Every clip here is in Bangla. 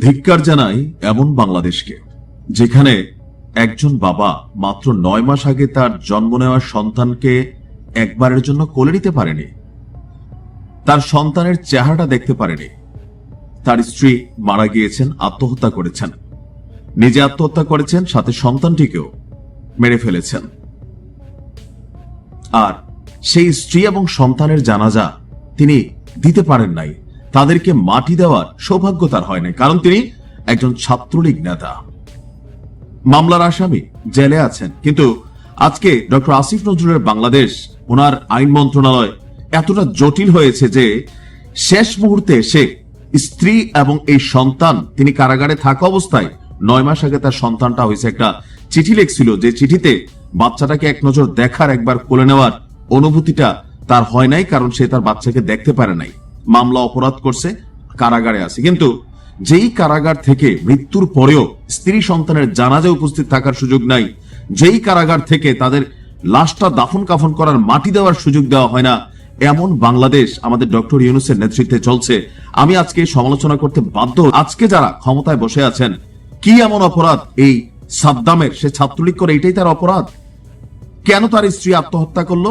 ধিক্কার জানাই এমন বাংলাদেশকে, যেখানে একজন বাবা মাত্র 9 মাস আগে তার জন্ম নেওয়া সন্তানকে একবারের জন্য কোলে নিতে পারেনি, তার সন্তানের চেহারাটা দেখতে পারেনি। তার স্ত্রী মারা গিয়েছেন, আত্মহত্যা করেছেন, নিজে আত্মহত্যা করেছেন, সাথে সন্তানটিকেও মেরে ফেলেছেন। আর সেই স্ত্রী এবং সন্তানের জানাজা তিনি দিতে পারেন নাই, তাদেরকে মাটি দেওয়ার সৌভাগ্য তার হয় নাই, কারণ তিনি একজন ছাত্রলীগ নেতা। মামলার আসামি জেলে আছেন। কিন্তু আজকে ডক্টর আসিফ নজরুলের বাংলাদেশ, ওনার আইন মন্ত্রণালয় এতটা জটিল হয়েছে যে শেষ মুহূর্তে এসে স্ত্রী এবং এই সন্তান, তিনি কারাগারে থাকা অবস্থায় 9 মাস আগে তার সন্তানটা হয়েছে, একটা চিঠি লিখছিল, যে চিঠিতে বাচ্চাটাকে এক নজর দেখার, একবার কোলে নেওয়ার অনুভূতিটা তার হয় নাই, কারণ সে তার বাচ্চাকে দেখতে পারে নাই। মামলা অপরাধ করছে, কারাগারে আছে। কিন্তু যেই কারাগার থেকে মৃত্যুর পরেও স্ত্রী সন্তানের জানাজায় উপস্থিত থাকার সুযোগ নাই, যেই কারাগার থেকে তাদের লাশটা দাফন কাফন করার, মাটি দেওয়ার সুযোগ দেওয়া হয় না, এমন বাংলাদেশ আমাদের ডক্টর ইউনূসের নেতৃত্বে চলছে। আমি আজকে সমালোচনা করতে বাধ্য। আজকে যারা ক্ষমতায় বসে আছেন, কি এমন অপরাধ এই সাদ্দামের? সে ছাত্রলীগ করে, এটাই তার অপরাধ। কেন তার স্ত্রী আত্মহত্যা করলো?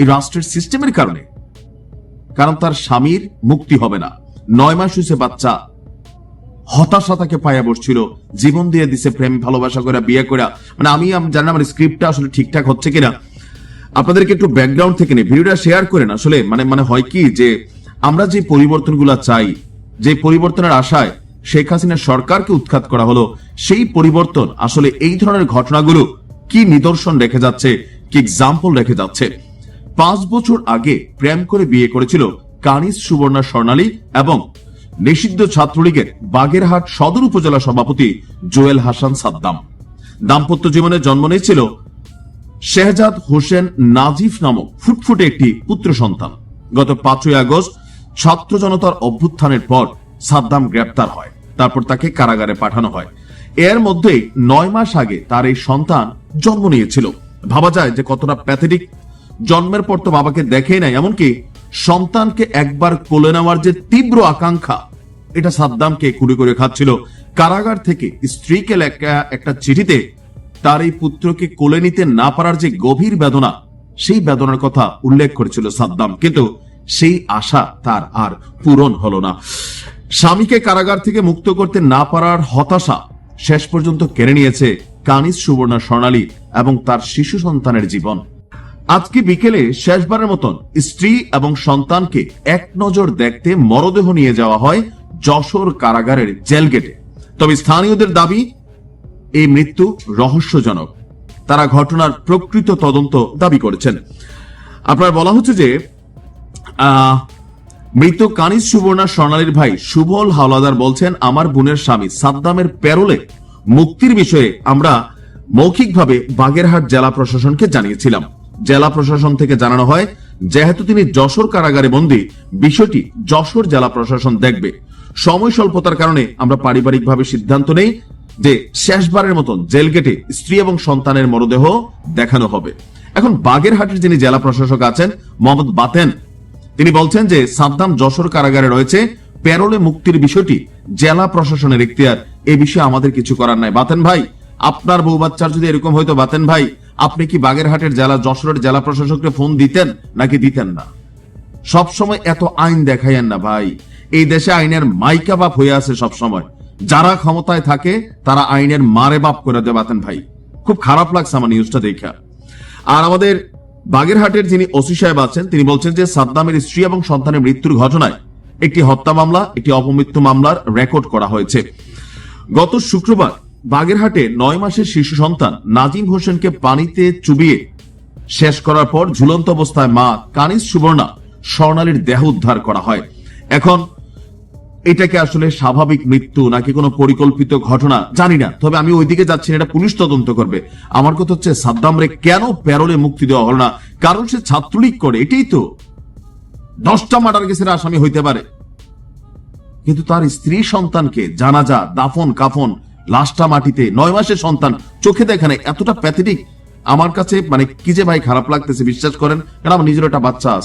এই রাষ্ট্রের সিস্টেমের কারণে। কারণ তার স্বামীর মুক্তি হবে না। 9 মাস হয়েছে বাচ্চা, হতাশা তাকে পায়া বসছিল, জীবন দিয়ে দিছে, প্রেম ভালোবাসা করে বিয়ে করে। মানে আমি জানি না আমার স্ক্রিপ্টটা আসলে ঠিকঠাক হচ্ছে কিনা। আপনাদেরকে একটু ব্যাকগ্রাউন্ড থেকে নিয়ে ভিডিওটা শেয়ার করেন। আসলে মানে হয় কি, যে আমরা যে পরিবর্তনগুলো চাই, যে পরিবর্তনের আশায় শেখ হাসিনা সরকারকে উৎখাত করা হলো, সেই পরিবর্তন আসলে এই ধরনের ঘটনাগুলো কি নিদর্শন রেখে যাচ্ছে, কি এক্সাম্পল রেখে যাচ্ছে। 5 বছর আগে প্রেম করে বিয়ে করেছিল কানিজ সুবর্ণা স্বর্ণালী এবং নিষিদ্ধ ছাত্রলীগের বাগেরহাট সদর উপজেলা সভাপতি জুয়েল হাসান সাদ্দাম। দাম্পত্য জীবনে জন্ম নিয়েছিল শেহজাদ হোসেন নাজিফ নামক ফুটফুটে একটি পুত্র সন্তান। গত 5ই আগস্ট ছাত্র জনতার অভ্যুত্থানের পর সাদ্দাম গ্রেপ্তার হয়, তারপর তাকে কারাগারে পাঠানো হয়। এর মধ্যেই 9 মাস আগে তার এই সন্তান জন্ম নিয়েছিল। ভাবা যায় যে কতটা প্যাথেটিক। জন্মের পর তো বাবাকে দেখেই নাই, এমনকি সন্তানকে একবার কোলে নেওয়ার যে তীব্র আকাঙ্ক্ষা, এটা সাদ্দামকে কুড়ি করে খাচ্ছিল। কারাগার থেকে স্ত্রীকে লেখা একটা চিঠিতে তার এই পুত্রকে কোলে নিতে না পারার যে গভীর বেদনা, সেই বেদনার কথা উল্লেখ করেছিল সাদ্দাম। কিন্তু সেই আশা তার আর পূরণ হলো না। স্বামীকে কারাগার থেকে মুক্ত করতে না পারার হতাশা শেষ পর্যন্ত কেড়ে নিয়েছে কানিজ সুবর্ণা স্বর্ণালী এবং তার শিশু সন্তানের জীবন। আজকে বিকেলে শেষবারের মতন স্ত্রী এবং সন্তানকে এক নজর দেখতে মরদেহ নিয়ে যাওয়া হয় যশোর কারাগারের জেল গেটে। তবে স্থানীয়দের দাবি, এই মৃত্যু রহস্যজনক। তারা ঘটনার প্রকৃত তদন্ত দাবি করেছেন। আপনার বলা হচ্ছে যে মৃত কানিজ সুবর্ণা স্বর্ণালীর ভাই সুবল হাওলাদার বলছেন, আমার বোনের স্বামী সাদ্দামের প্যারোলে মুক্তির বিষয়ে আমরা মৌখিকভাবে বাগেরহাট জেলা প্রশাসনকে জানিয়েছিলাম। জেলা প্রশাসন থেকে জানানো হয়, যেহেতু তিনি যশোর কারাগারে বন্দী, বিষয়টি যশোর জেলা প্রশাসন দেখবে। সময় স্বল্পতার কারণে আমরা পারিবারিকভাবে সিদ্ধান্ত নেই যে শেষবারের মতন জেল গেটে স্ত্রী এবং সন্তানের মরদেহ দেখানো হবে। এখন বাগেরহাটের যিনি জেলা প্রশাসক আছেন, মোহাম্মদ বাতেন, তিনি বলছেন যে সাদ্দাম যশোর কারাগারে রয়েছে, প্যারোলে মুক্তির বিষয়টি জেলা প্রশাসনের ইখতিয়ার, এই বিষয়ে আমাদের কিছু করার নাই। বাতেন ভাই, আপনার বউ বাচ্চার যদি এরকম হয়তো, বাতেন ভাই, আপনি কি বাগেরহাটের জেলা, যশোরের জেলা প্রশাসককে ফোন দিতেন নাকি দিতেন না? সবসময় এত আইন দেখাইয়েন না ভাই। এই দেশে আইনের মাইকা বাপ হয়ে আছে সবসময়। যারা ক্ষমতায় থাকে তারা আইনের মারে বাপ করে দেয়। বাতেন ভাই, খুব খারাপ লাগছে আমার নিউজটা দেখা। আর আমাদের বাগেরহাটের যিনি ওসি সাহেব আছেন, তিনি বলছেন যে সাদ্দামের স্ত্রী এবং সন্তানের মৃত্যুর ঘটনায় একটি হত্যা মামলা, একটি অপমৃত্যু মামলার রেকর্ড করা হয়েছে। গত শুক্রবার বাগেরহাটে 9 মাসের শিশু সন্তান নাজিম হোসেনকে পানিতে চুবিয়ে শেষ করার পর ঝুলন্ত অবস্থায় মা কানিজ সুবর্ণা স্বর্ণালীর দেহ উদ্ধার করা হয়। এখন এটাকে আসলে স্বাভাবিক মৃত্যু নাকি কোনো পরিকল্পিত ঘটনা জানি না, তবে আমি ওইদিকে যাচ্ছি না, এটা পুলিশ তদন্ত করবে। আমার কথা হচ্ছে, সাদ্দামরে কেন প্যারোলে মুক্তি দেওয়া হলো না? কারণ সে ছাত্রলীগ করে, এটাই তো। 10টা মার্ডার কেসের আসামি হইতে পারে, কিন্তু তার স্ত্রী সন্তানকে জানাজা, দাফন কাফন, লাশটা মাটিতে, 9 মাসের সন্তান চোখে দেখে নাই। এতটা প্যাথেটিক আমার কাছে, মানে কি যে ভাই খারাপ লাগতেছে, বিশ্বাস করেন। কারণ আমার নিজের একটা বাচ্চা আছে।